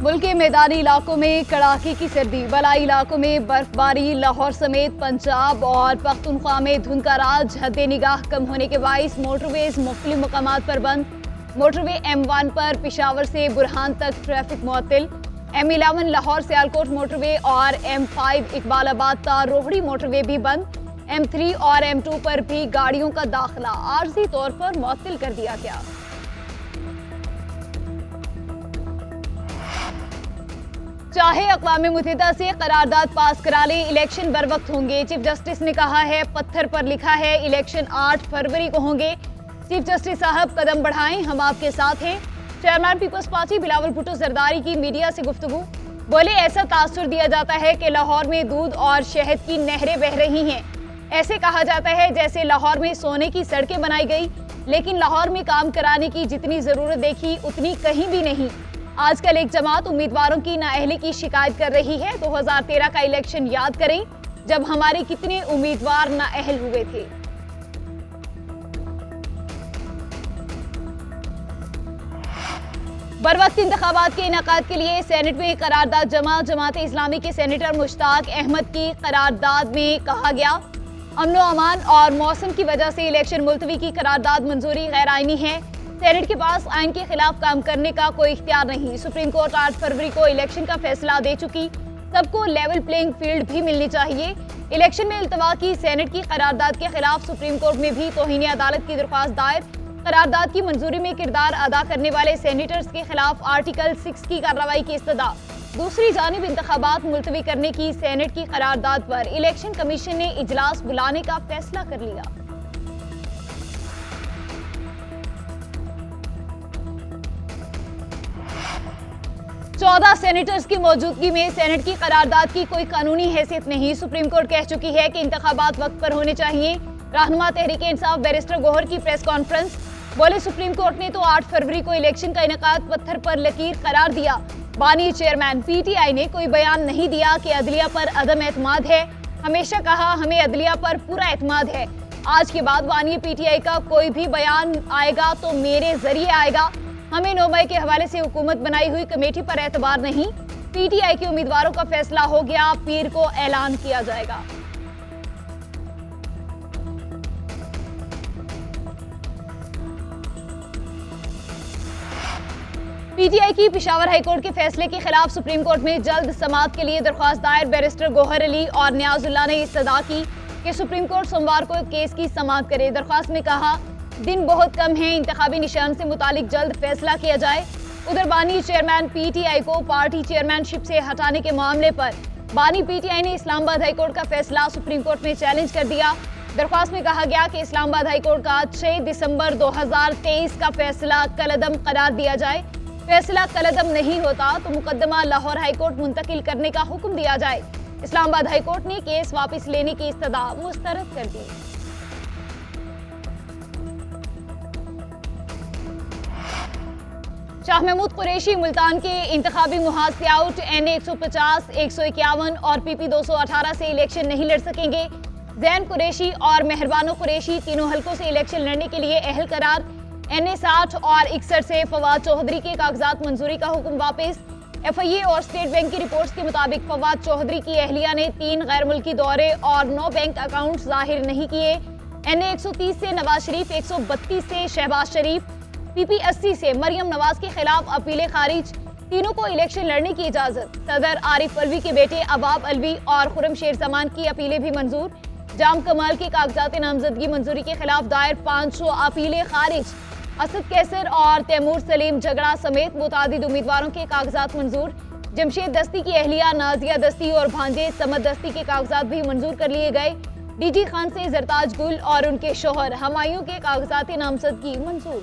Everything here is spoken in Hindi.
मुल्क के मैदानी इलाकों में कड़ाके की सर्दी, बलाई इलाकों में बर्फबारी, लाहौर समेत पंजाब और पख्तूनख्वा में धुंध का राज, हद्दे निगाह कम होने के बाइस मोटरवेज मुख्तलिफ मकामात पर बंद। मोटरवे M1 पर पेशावर से बुरहान तक ट्रैफिक मुअत्तल। M11 लाहौर सियालकोट मोटरवे और M5 इकबालाबाद ता रोहड़ी मोटरवे भी बंद। M3 और M2 पर भी गाड़ियों का दाखिला आर्जी तौर पर मुअत्तल कर दिया गया। चाहे अक़वाम मुत्तहिदा से करारदाद पास करा ले, इलेक्शन बर वक्त होंगे। चीफ जस्टिस ने कहा है, पत्थर पर लिखा है, इलेक्शन 8 फरवरी को होंगे। चीफ जस्टिस साहब कदम बढ़ाएं, हम आपके साथ हैं। चेयरमैन पीपल्स पार्टी बिलावल भुट्टो जरदारी की मीडिया से गुफ्तगू, बोले ऐसा तासुर दिया जाता है कि लाहौर में दूध और शहद की नहरें बह रही हैं। ऐसे कहा जाता है जैसे लाहौर में सोने की सड़कें बनाई गई, लेकिन लाहौर में काम कराने की जितनी जरूरत देखी उतनी कहीं भी नहीं। आजकल एक जमात उम्मीदवारों की नाअहली की शिकायत कर रही है। 2013 का इलेक्शन याद करें, जब हमारे कितने उम्मीदवार नाअहल हुए थे। बरवक्त इंतखाबात के इनेकाद के लिए सेनेट में करारदाद जमा। जमात इस्लामी के सेनेटर मुश्ताक अहमद की करारदाद में कहा गया, अमन व अमान और मौसम की वजह से इलेक्शन मुलतवी की करारदाद मंजूरी गैर आईनी है। सेनेट के पास आइन के खिलाफ काम करने का कोई इख्तियार नहीं। सुप्रीम कोर्ट 8 फरवरी को इलेक्शन का फैसला दे चुकी, सबको लेवल प्लेइंग फील्ड भी मिलनी चाहिए। इलेक्शन में इल्तवा की सेनेट की करारदाद के खिलाफ सुप्रीम कोर्ट में भी तौहीन अदालत की दरख्वास्त दायर। करारदाद की मंजूरी में किरदार अदा करने वाले सेनेटर्स के खिलाफ आर्टिकल 6 की कार्रवाई की इस्तदा। दूसरी जानिब इंतखाबात मुलतवी करने की सेनेट की करारदाद पर इलेक्शन कमीशन ने इजलास बुलाने का फैसला कर लिया। चौदह सेनेटर्स की मौजूदगी में सेनेट की करारदाद की कोई कानूनी हैसियत नहीं। सुप्रीम कोर्ट कह चुकी है कि इंतखाबात वक्त पर होने चाहिए। रहनुमा तहरीक इंसाफ बैरिस्टर गोहर की प्रेस कॉन्फ्रेंस, बोले सुप्रीम कोर्ट ने तो 8 फरवरी को इलेक्शन का इनेकाद पत्थर पर लकीर करार दिया। बानी चेयरमैन PTI ने कोई बयान नहीं दिया कि अदलिया पर अदम एतमाद है। हमेशा कहा हमें अदलिया पर पूरा एतमाद है। आज के बाद बानी PTI का कोई भी बयान आएगा तो मेरे जरिए आएगा। हमें 9 मई के हवाले से हुकूमत बनाई हुई कमेटी पर एतबार नहीं। PTI के उम्मीदवारों का फैसला हो गया, पीर को ऐलान किया जाएगा। PTI की पेशावर हाईकोर्ट के फैसले के खिलाफ सुप्रीम कोर्ट में जल्द समाअत के लिए दरख्वास्त दायर। बैरिस्टर गोहर अली और नियाजुल्लाह ने इस्तदा की कि सुप्रीम कोर्ट सोमवार को केस की समाअत करे। दरख्वास्त में कहा, दिन बहुत कम है, इंतखाबी निशान से मुतालिक जल्द फैसला किया जाए। उधर बानी चेयरमैन PTI को पार्टी चेयरमैनशिप से हटाने के मामले पर बानी PTI ने इस्लामाबाद हाईकोर्ट का फैसला सुप्रीम कोर्ट में चैलेंज कर दिया। दरख्वास्त में कहा गया कि इस्लामाबाद हाईकोर्ट का 6 दिसंबर 2023 का फैसला कलअदम करार दिया जाए। फैसला कलअदम नहीं होता तो मुकदमा लाहौर हाईकोर्ट मुंतकिल करने का हुक्म दिया जाए। इस्लामाबाद हाईकोर्ट ने केस वापस लेने की इस्तदा मुस्तरद कर दी। शाह महमूद कुरैशी मुल्तान के इंतखाबी मुहाज से आउट। NA 150, 151 और PP 218 से इलेक्शन नहीं लड़ सकेंगे। जैन कुरैशी और मेहरबानो कुरैशी तीनों हलकों से इलेक्शन लड़ने के लिए अहल करार। NA 60 और 61 से फवाद चौधरी के कागजात मंजूरी का हुक्म वापस। FIA और स्टेट बैंक की रिपोर्ट्स के मुताबिक फवाद चौधरी की अहलिया ने 3 गैर मुल्की दौरे और 9 बैंक अकाउंट जाहिर नहीं किए। NA 130 से नवाज शरीफ, 132 से शहबाज शरीफ, PP 80 से मरियम नवाज के खिलाफ अपीलें खारिज। तीनों को इलेक्शन लड़ने की इजाजत। सदर आरिफ अलवी के बेटे अबाब अलवी और खुरम शेर जमान की अपीलें भी मंजूर। जाम कमाल के कागजात नामजदगी मंजूरी के खिलाफ दायर 500 अपीलें खारिज। असद कैसर और तैमूर सलीम झगड़ा समेत मुतादिद उम्मीदवारों के कागजात मंजूर। जमशेद दस्ती की अहलिया नाजिया दस्ती और भांजे समद दस्ती के कागजात भी मंजूर कर लिए गए। DG खान से जरताज गुल और उनके शोहर हमायूं के कागजात नामजदगी मंजूर।